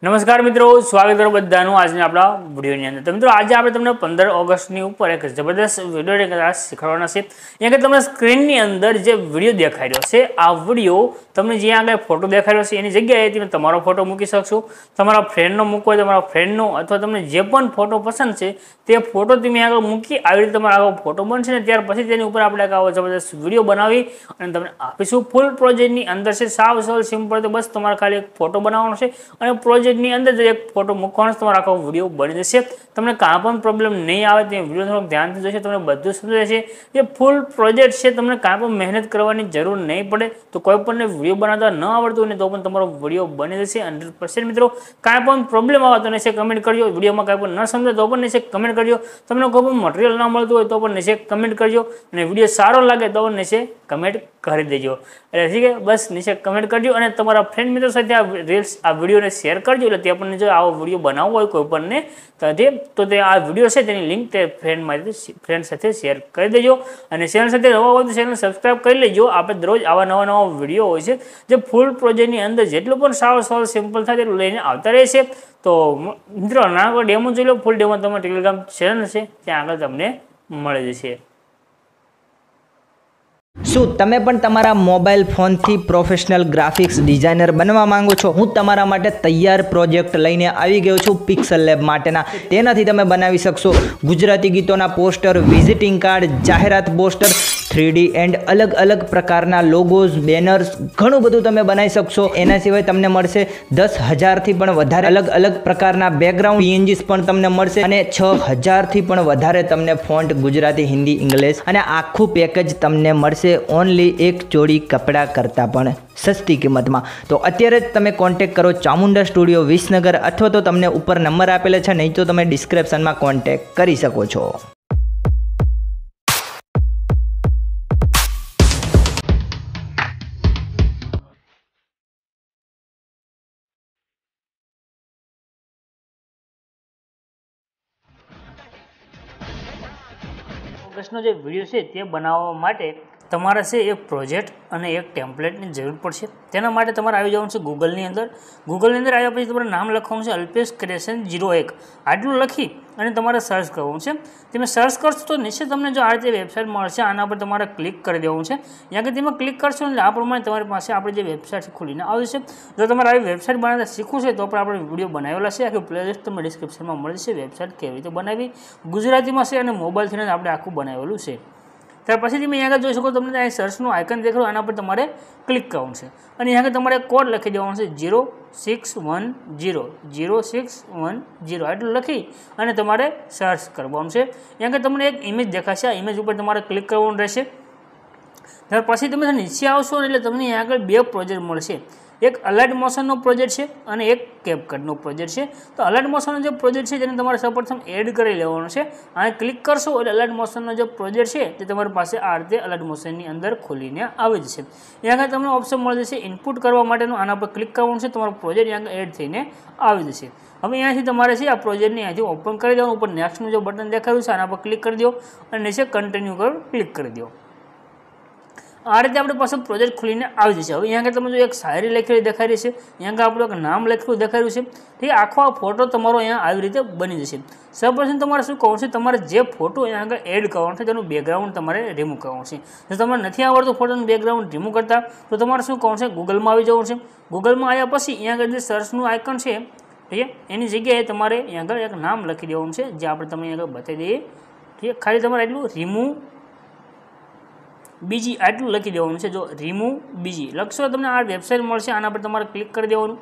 નમસ્કાર મિત્રો, સ્વાગત કરો બધાનું આજના આપણા વિડીયોની અંદર। તો મિત્રો આજે આપણે તમને 15 ઓગસ્ટની ઉપર એક જબરદસ્ત વિડીયો શીખવાડવાના છે। અહીંયા કે તમને સ્ક્રીનની અંદર જે વિડીયો દેખાઈ રહ્યો છે આ વિડીયો તમને જ્યાં આગળ ફોટો દેખાઈ રહ્યો છે એની જગ્યાએ તમે તમારો ફોટો મૂકી શકશો, તમારા ફ્રેન્ડનો મૂકવો હોય તમારા ફ્રેન્ડનો, અથવા તમને જે પણ ફોટો પસંદ છે તે ફોટો તમે આગળ મૂકી આવી રીતે તમારો આગળ ફોટો બનશે ને ત્યાર પછી તેની ઉપર આપણે આવો જબરદસ્ત વિડીયો બનાવી અને તમને આપીશું। ફૂલ પ્રોજેક્ટની અંદર છે, સાવ સરળ સિમ્પલ, તો બસ તમારે ખાલી એક ફોટો બનાવવાનો છે અને પ્રોજેક્ટની અંદર જે એક ફોટો મૂકવાનો છે, તમારો આખો વિડીયો બની જશે। તમને કાંઈ પણ પ્રોબ્લેમ નહીં આવે, તે વિડીયો થોડોક ધ્યાનથી જોશે, તમને બધું સમજાય છે। જે ફૂલ પ્રોજેક્ટ છે, તમને કાંઈ પણ મહેનત કરવાની જરૂર નહીં પડે। તો કોઈ પણને વિડીયો બનાવતા ન આવડતું હોય ને તો પણ તમારો વિડીયો બની જશે 100%। મિત્રો કાંઈ પણ પ્રોબ્લેમ આવે તો નીચે કમેન્ટ કરજો, વિડીયોમાં કાંઈ પણ ન સમજે તો પણ નીચે કમેન્ટ કરજો, તમને કોઈ પણ મટીરિયલ ન મળતું હોય તો પણ નીચે કમેન્ટ કરજો, અને વિડીયો સારો લાગે તો પણ નીચે કમેન્ટ કરી દેજો। એટલે ઠીક છે, બસ નીચે કમેન્ટ કરજો અને તમારા ફ્રેન્ડ મિત્રો સાથે આ વિડીયોને શેર કરજો, એટલે તે પણ જો આવો વિડીયો બનાવવો હોય કોઈ પણને તો તે આ વિડીયો છે તેની લિંક તે ફ્રેન્ડ સાથે શેર કરી દેજો। અને ચેનલ સાથે નવા હોય તો ચેનલ સબસ્ક્રાઈબ કરી લેજો। આપણે દરરોજ આવા નવા વિડીયો હોય છે જે ફૂલ પ્રોજેક્ટની અંદર જેટલું પણ સાવ સરળ સિમ્પલ થાય તેટલું લઈને આવતા રહે છે। તો મિત્રો નાનો ડેમો જોઈ લો, ફૂલ ડેમો તમારા ટેલિગ્રામ ચેનલ છે ત્યાં આગળ તમને મળી જશે। શું તમે પણ તમારા મોબાઈલ ફોનથી પ્રોફેશનલ ગ્રાફિક્સ ડિઝાઇનર બનવા માંગો છો? હું તમારા માટે તૈયાર પ્રોજેક્ટ લઈને આવી ગયો છું પિક્સલ લેબ માટેના। તેનાથી તમે બનાવી શકશો ગુજરાતી ગીતોના પોસ્ટર, વિઝિટિંગ કાર્ડ, જાહેરાત પોસ્ટર, 3D એન્ડ અલગ અલગ પ્રકારના લોગોઝ, બેનર્સ, ઘણું બધું તમે બનાવી શકશો। એના સિવાય તમને મળશે 10,000થી પણ વધારે અલગ અલગ પ્રકારના બેકગ્રાઉન્ડ PNGs પણ તમને મળશે, અને 6,000થી પણ વધારે તમને ફોન્ટ ગુજરાતી, હિન્દી, ઇંગ્લિશ, અને આખું પેકેજ તમને મળશે ઓનલી એક જોડી કપડાં કરતાં પણ સસ્તી કિંમતમાં। તો અત્યારે જ તમે કોન્ટેક્ટ કરો ચામુંડા સ્ટુડિયો વિસનગર, અથવા તો તમને ઉપર નંબર આપેલા છે, નહીં તો તમે ડિસ્ક્રિપ્શનમાં કોન્ટેક્ટ કરી શકો છો। ઓગસ્ટનો જે વિડીયો છે તે બનાવવા માટે તમારે છે એક પ્રોજેક્ટ અને એક ટેમ્પલેટની જરૂર પડશે। તેના માટે તમારે આવી જવાનું છે ગૂગલની અંદર। ગૂગલની અંદર આવ્યા પછી તમારે નામ લખવાનું છે AlpeshCreation01, આટલું લખી અને તમારે સર્ચ કરવાનું છે। તમે સર્ચ કરશો તો નીચે તમને જો આ રીતે વેબસાઇટ મળશે, આના પર તમારે ક્લિક કરી દેવાનું છે। ત્યાં કે તમે ક્લિક કરશો એટલે આ પ્રમાણે તમારી પાસે આપણે જે વેબસાઇટ ખોલીને આવી છે। જો તમારે આવી વેબસાઇટ બનાવતા શીખવું છે તો પણ આપણે વિડીયો બનાવેલા છે, આખી પ્લેલિસ્ટ તમને ડિસ્ક્રિપ્શનમાં મળી જશે। વેબસાઇટ કેવી રીતે બનાવી ગુજરાતીમાં છે અને મોબાઈલથી આપણે આખું બનાવેલું છે। ત્યાર પછી તમે અહીંયા આગળ જોઈ શકો, તમને અહીં સર્ચનું આઇકન દેખાડો, આના પર તમારે ક્લિક કરવાનું છે અને અહીંયા આગળ તમારે કોડ લખી દેવાનો છે 0610 આટલું લખી અને તમારે સર્ચ કરવાનું છે। અહીંયા આગળ તમને એક ઇમેજ દેખાશે, આ ઇમેજ ઉપર તમારે ક્લિક કરવાનું રહેશે। ત્યાર પછી તમે નીચે આવશો એટલે તમને અહીંયા આગળ બે પ્રોજેક્ટ મળશે, એક અલાઇટ મોશનનો પ્રોજેક્ટ છે અને એક કેપકટનો પ્રોજેક્ટ છે। તો અલાઇટ મોશનનો જે પ્રોજેક્ટ છે તેને તમારે સૌપ્રથમ એડ કરી લેવાનો છે, અને ક્લિક કરશો એટલે અલાઇટ મોશનનો જે પ્રોજેક્ટ છે તે તમારી પાસે આ રીતે અલાઇટ મોશનની અંદર ખોલીને આવી જશે। અહીંયા આગળ તમને ઓપ્શન મળી જશે ઇનપુટ કરવા માટેનું, આના પર ક્લિક કરવાનું છે, તમારો પ્રોજેક્ટ અહીંયા આગળ એડ થઈને આવી જશે। હવે અહીંયાથી તમારે છે આ પ્રોજેક્ટને અહીંયાથી ઓપન કરી દેવાનું, ઉપર નેક્સ્ટનું જે બટન દેખાયું છે આના પર ક્લિક કરી દો અને નીચે કન્ટિન્યુ પર ક્લિક કરી દો। આ રીતે આપણી પાસે પ્રોજેક્ટ ખુલીને આવી જશે। હવે અહીંયા આગળ તમે જો એક શાયરી લખેલી દેખાઈ રહી છે, અહીંયા આગળ આપણું એક નામ લખેલું દેખાઈ રહ્યું છે, ઠીક। આખો આ ફોટો તમારો અહીંયા આવી રીતે બની જશે। સૌપ્રથમ તમારે શું કરવાનું છે, તમારે જે ફોટો અહીંયા આગળ એડ કરવાનો છે તેનું બેકગ્રાઉન્ડ તમારે રિમૂવ કરવાનું છે। જો તમારે નથી આવડતું ફોટોનું બેકગ્રાઉન્ડ રિમૂવ કરતા તો તમારે શું કરવાનું છે, ગૂગલમાં આવી જવાનું છે। ગૂગલમાં આવ્યા પછી અહીંયા આગળ જે સર્ચનું આઇકન છે, ઠીક છે, એની જગ્યાએ તમારે અહીંયા આગળ એક નામ લખી દેવાનું છે, જે આપણે તમને અહીંયા આગળ બતાવી દઈએ, ઠીક છે। ખાલી તમારે એટલું રિમૂવ બીજી આટલું લખી દેવાનું છે। જો રિમૂવ બીજી લખશો તમને આ વેબસાઇટ મળશે, આના પર તમારે ક્લિક કરી દેવાનું।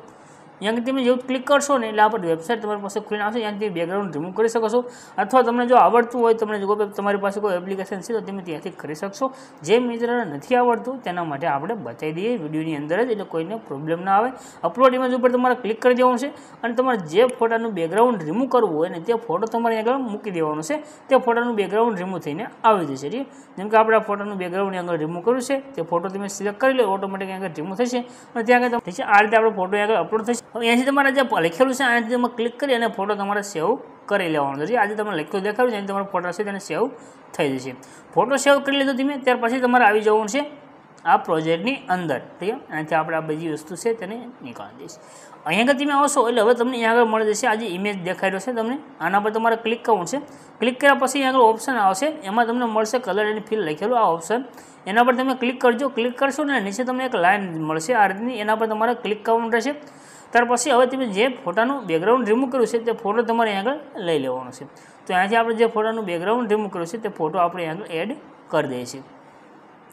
અહીંયા તમે જેવું ક્લિક કરશો ને એટલે આ પર વેબસાઇટ તમારી પાસે ખુલીને આવશે, ત્યાંથી બેકગ્રાઉન્ડ રિમૂવ કરી શકો છો, અથવા તમને જો આવડતું હોય, તમને જો તમારી પાસે કોઈ એપ્લિકેશન છે તો તમે ત્યાંથી કરી શકશો। જે મિત્રને નથી આવડતું તેના માટે આપણે બતાવી દઈએ વિડીયોની અંદર જ, એટલે કોઈને પ્રોબ્લેમ ના આવે। અપલોડ ઇમેજ ઉપર તમારે ક્લિક કરી દેવાનું છે અને તમારે જે ફોટાનું બેકગ્રાઉન્ડ રિમૂવ કરવું હોય ને તે ફોટો તમારે આગળ મૂકી દેવાનો છે, તે ફોટાનું બેકગ્રાઉન્ડ રિમૂવ થઈને આવી જશે। ઠીક, જેમ કે આપણે આ ફોટાનું બેકગ્રાઉન્ડ આગળ રિમૂવ કર્યું છે, તે ફોટો તમે સિલેક્ટ કરી લો, ઓટોમેટિક આગળ રિમૂવ થશે અને ત્યાં આગળ ઠીક છે, આ રીતે આપણો ફોટો આગળ અપલોડ થશે। હવે અહીંયાથી તમારે જે લખેલું છે આનાથી તમે ક્લિક કરી અને ફોટો તમારે સેવ કરી લેવાનો છે। આજે તમે લખ્યું દેખાડ્યું છે, તમારો ફોટો છે તેને સેવ થઈ જશે। ફોટો સેવ કરી લીધો તમે, ત્યાર પછી તમારે આવી જવાનું છે આ પ્રોજેક્ટની અંદર. ઠીક છે, અહીંથી આપણે આ બધી વસ્તુ છે તેને નીકાળી દઈશ. અહીંયા આગળ તમે આવશો એટલે હવે તમને અહીંયા આગળ મળી જશે આ જે ઇમેજ દેખાઈ રહ્યો છે તમને, આના પર તમારે ક્લિક કરવું છે. ક્લિક કર્યા પછી અહીંયા આગળ ઓપ્શન આવશે, એમાં તમને મળશે કલર એન્ડ ફિલ લખેલું આ ઓપ્શન, એના પર તમે ક્લિક કરજો. ક્લિક કરશો ને નીચે તમને એક લાઇન મળશે આ રીતની, એના પર તમારે ક્લિક કરવાનું રહેશે. ત્યાર પછી હવે તમે જે ફોટાનું બેકગ્રાઉન્ડ રિમૂવ કર્યું છે તે ફોટો તમારે અહીંયા આગળ લઈ લેવાનો છે. તો અહીંયાથી આપણે જે ફોટાનું બેકગ્રાઉન્ડ રિમૂવ કર્યું છે તે ફોટો આપણે અહીંયા આગળ એડ કરી દઈએ છીએ.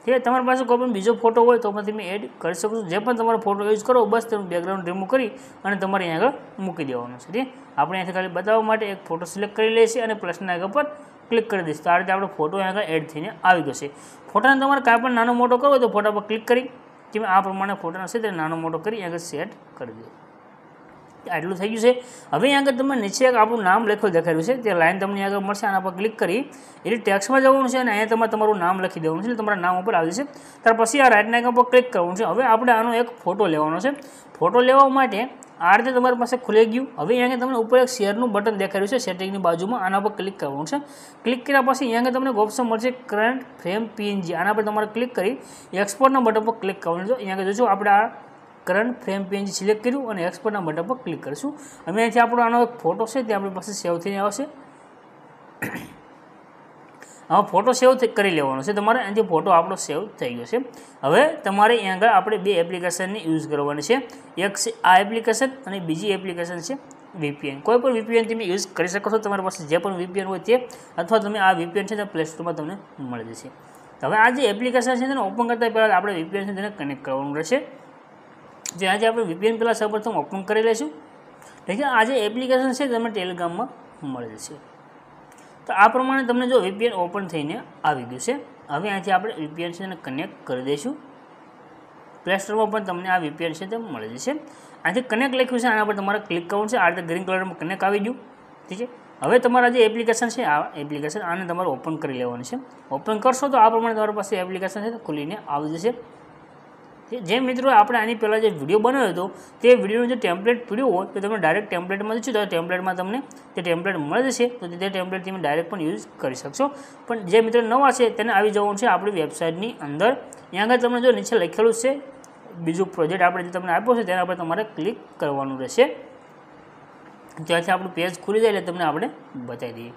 ઠીક છે, તમારી પાસે કોઈ પણ બીજો ફોટો હોય તો પણ તમે એડ કરી શકો છો. જે પણ તમારો ફોટો યુઝ કરો બસ તેનું બેકગ્રાઉન્ડ રિમૂવ કરી અને તમારે અહીંયા આગળ મૂકી દેવાનું છે. ઠીક, આપણે અહીંયાથી ખાલી બતાવવા માટે એક ફોટો સિલેક્ટ કરી લઈએ છીએ અને પ્લસના આગળ પર ક્લિક કરી દઈશું. તો આ રીતે આપણો ફોટો અહીંયા આગળ એડ થઈને આવી ગયો છે. ફોટાને તમારે કાંઈ પણ નાનો મોટો કરવો તો ફોટા પર ક્લિક કરી તમે આ પ્રમાણે ફોટાનો છે તે નાનો મોટો કરી આગળ સેટ કરી દો. આટલું થઈ ગયું છે. હવે અહીંયા આગળ તમે નીચે એક આપણું નામ લખેલું દેખાડ્યું છે, તે લાઈન તમને આગળ મળશે, આના પર ક્લિક કરી એટલે ટેક્સ્ટમાં જવાનું છે અને અહીંયા તમારે તમારું નામ લખી દેવાનું છે, એટલે તમારા નામ ઉપર આવી જશે. ત્યાર પછી આ રાઇટના આઇકન પર ક્લિક કરવાનું છે. હવે આપણે આનો એક ફોટો લેવાનો છે. ફોટો લેવા માટે આ રીતે તમારી પાસે ખુલી ગયું. હવે અહીંયા તમને ઉપર એક શેરનું બટન દેખાડ્યું છે સેટિંગની બાજુમાં, આના પર ક્લિક કરવાનું છે. ક્લિક કર્યા પછી અહીંયા તમને ઓપ્શન મળશે કરંટ ફ્રેમ PNG, આના પર તમારે ક્લિક કરી એક્સપોર્ટના બટન પર ક્લિક કરવાનું છે. અહીંયા જોજો આપણે આ કરંટ ફ્રેમ PNG સિલેક્ટ કર્યું અને એક્સપોર્ટના બટન પર ક્લિક કરીશું. હવે અહીંથી આપણો આનો એક ફોટો છે તે આપણી પાસે સેવ થઈને આવશે. હવે ફોટો સેવ કરી લેવાનો છે તમારે, અહીંથી ફોટો આપણો સેવ થઈ ગયો છે. હવે તમારે અહીં આગળ આપણે બે એપ્લિકેશનની યુઝ કરવાની છે. એક છે આ એપ્લિકેશન અને બીજી એપ્લિકેશન છે VPN. કોઈ પણ VPN તમે યુઝ કરી શકો છો, તમારી પાસે જે પણ VPN હોય તે, અથવા તમે આ VPN છે તે પ્લે સ્ટોરમાં તમને મળી જશે. હવે આ જે એપ્લિકેશન છે તેને ઓપન કરતાં પહેલાં આપણે VPN છે તેને કનેક્ટ કરવાનું રહેશે. જે આજે આપણે VPN પહેલાં સૌપ્રથમ ઓપન કરી લઈશું. ઠીક છે, આ જે એપ્લિકેશન છે તમને ટેલિગ્રામમાં મળી જશે. તો આ પ્રમાણે તમને જો VPN ઓપન થઈને આવી ગયું છે. હવે અહીંથી આપણે VPN છે તેને કનેક્ટ કરી દઈશું. પ્લે સ્ટોરમાં પણ તમને આ VPN છે તે મળી જશે. અહીંથી કનેક્ટ લખ્યું છે, આના પર તમારે ક્લિક કરવાનું છે. આ રીતે ગ્રીન કલરમાં કનેક્ટ આવી ગયું. ઠીક છે, હવે તમારા જે એપ્લિકેશન છે આ એપ્લિકેશન આને તમારે ઓપન કરી લેવાની છે. ઓપન કરશો તો આ પ્રમાણે તમારી પાસે એપ્લિકેશન છે તે ખુલીને આવી જશે. જે મિત્રો આપણે આની પહેલાં જે વિડીયો બનાવ્યો હતો તે વિડીયોનો જે ટેમ્પલેટ પીડ્યો હોય તો તમે ડાયરેક્ટ ટેમ્પલેટમાં જશો તો ટેમ્પલેટમાં તમને તે ટેમ્પલેટ મળી જશે. તો તે ટેમ્પલેટ તમે ડાયરેક્ટ પણ યુઝ કરી શકશો. પણ જે મિત્રો નવા છે તેને આવી જવાનું છે આપણી વેબસાઇટની અંદર. અહીંયા આગળ તમને જો નીચે લખેલું છે બીજું પ્રોજેક્ટ આપણે જે તમને આપ્યો છે તેના પર તમારે ક્લિક કરવાનું રહેશે. ત્યાંથી આપણું પેજ ખુલી જાય એટલે તમને આપણે બતાવી દઈએ.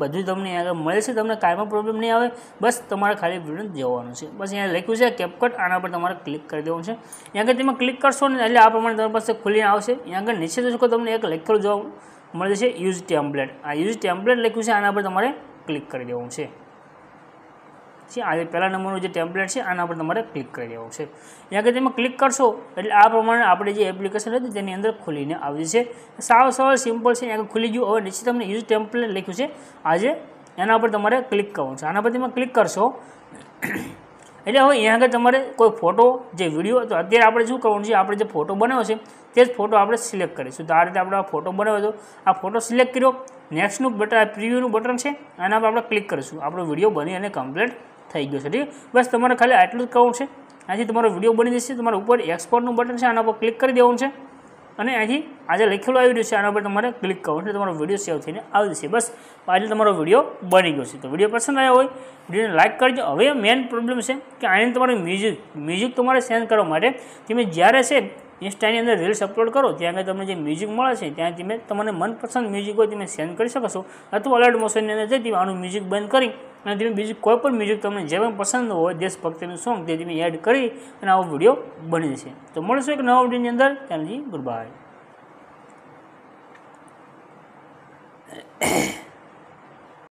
બધું તમને આગળ મળે છે, તમને કાંઈ પણ પ્રોબ્લેમ નહીં આવે. બસ તમારે ખાલી વિડીયો જોવાનું છે. બસ અહીંયા લખ્યું છે કેપકટ, આના પર તમારે ક્લિક કરી દેવાનું છે. અહીંયા આગળ તમે ક્લિક કરશો ને એટલે આ પ્રમાણે તમારી પાસે ખુલીને આવશે. અહીંયા આગળ નીચે જોશો તમને એક લખેલું જોવા મળે છે યુઝ ટેમ્પલેટ. આ યુઝ ટેમ્પલેટ લખ્યું છે, આના પર તમારે ક્લિક કરી દેવાનું છે. આ જે પહેલા નંબરનું જે ટેમ્પલેટ છે આના પર તમારે ક્લિક કરી દેવાનું છે. અહીંયા આગળ તમે ક્લિક કરશો એટલે આ પ્રમાણે આપણે જે એપ્લિકેશન હતી તેની અંદર ખુલીને આવી જશે. સાવ સરળ સિમ્પલ છે. અહીંયા ખુલી ગયું. હવે નીચે તમને યુઝ ટેમ્પલેટ લખ્યું છે આજે, એના પર તમારે ક્લિક કરવાનું છે. આના પર તમે ક્લિક કરશો એટલે હવે અહીંયા આગળ તમારે કોઈ ફોટો જે વિડીયો, તો અત્યારે આપણે શું કરવાનું છે, આપણે જે ફોટો બનાવ્યો છે તે જ ફોટો આપણે સિલેક્ટ કરીશું. તો આ રીતે આપણે આ ફોટો બનાવ્યો હતો, આ ફોટો સિલેક્ટ કર્યો. નેક્સ્ટનું બટન પ્રિવ્યુનું બટન છે, આના પર આપણે ક્લિક કરીશું. આપણો વિડીયો બની અને કમ્પ્લીટ થઈ ગયો છે. ઠીક, બસ તમારે ખાલી આટલું જ કરવું છે. અહીંથી તમારો વિડીયો બની જશે. તમારા ઉપર એક્સપોર્ટનું બટન છે, આના પર ક્લિક કરી દેવાનું છે અને અહીંથી આજે લખેલું આવી રહ્યું છે આના પર તમારે ક્લિક કરવાનું છે. તમારો વિડીયો સેવ થઈને આવી જશે. બસ આજે તમારો વિડીયો બની ગયો છે. તો વિડીયો પસંદ આવ્યો હોય વિડીયોને લાઇક કરજો. હવે મેઇન પ્રોબ્લેમ છે કે આને તમારે મ્યુઝિક તમારે સેન્ડ કરવા માટે તમે જ્યારે છે ઇન્સ્ટાની અંદર રીલ્સ અપલોડ કરો ત્યાં આગળ તમને જે મ્યુઝિક મળે છે ત્યાં તમે તમને મનપસંદ મ્યુઝિક હોય તમે સેન્ડ કરી શકો છો. અથવા અલર્ટ મોશનની અંદર જઈ તમે આનું મ્યુઝિક બંધ કરી અને તમે બીજું કોઈ પણ મ્યુઝિક તમને જે પણ પસંદ હોય દેશભક્તિનું સોંગ તે તમે એડ કરી અને આવો વિડીયો બની જશે. તો મળીશું એક નવા વિડીયોની અંદર. ત્યાંથી ગુડ બાય.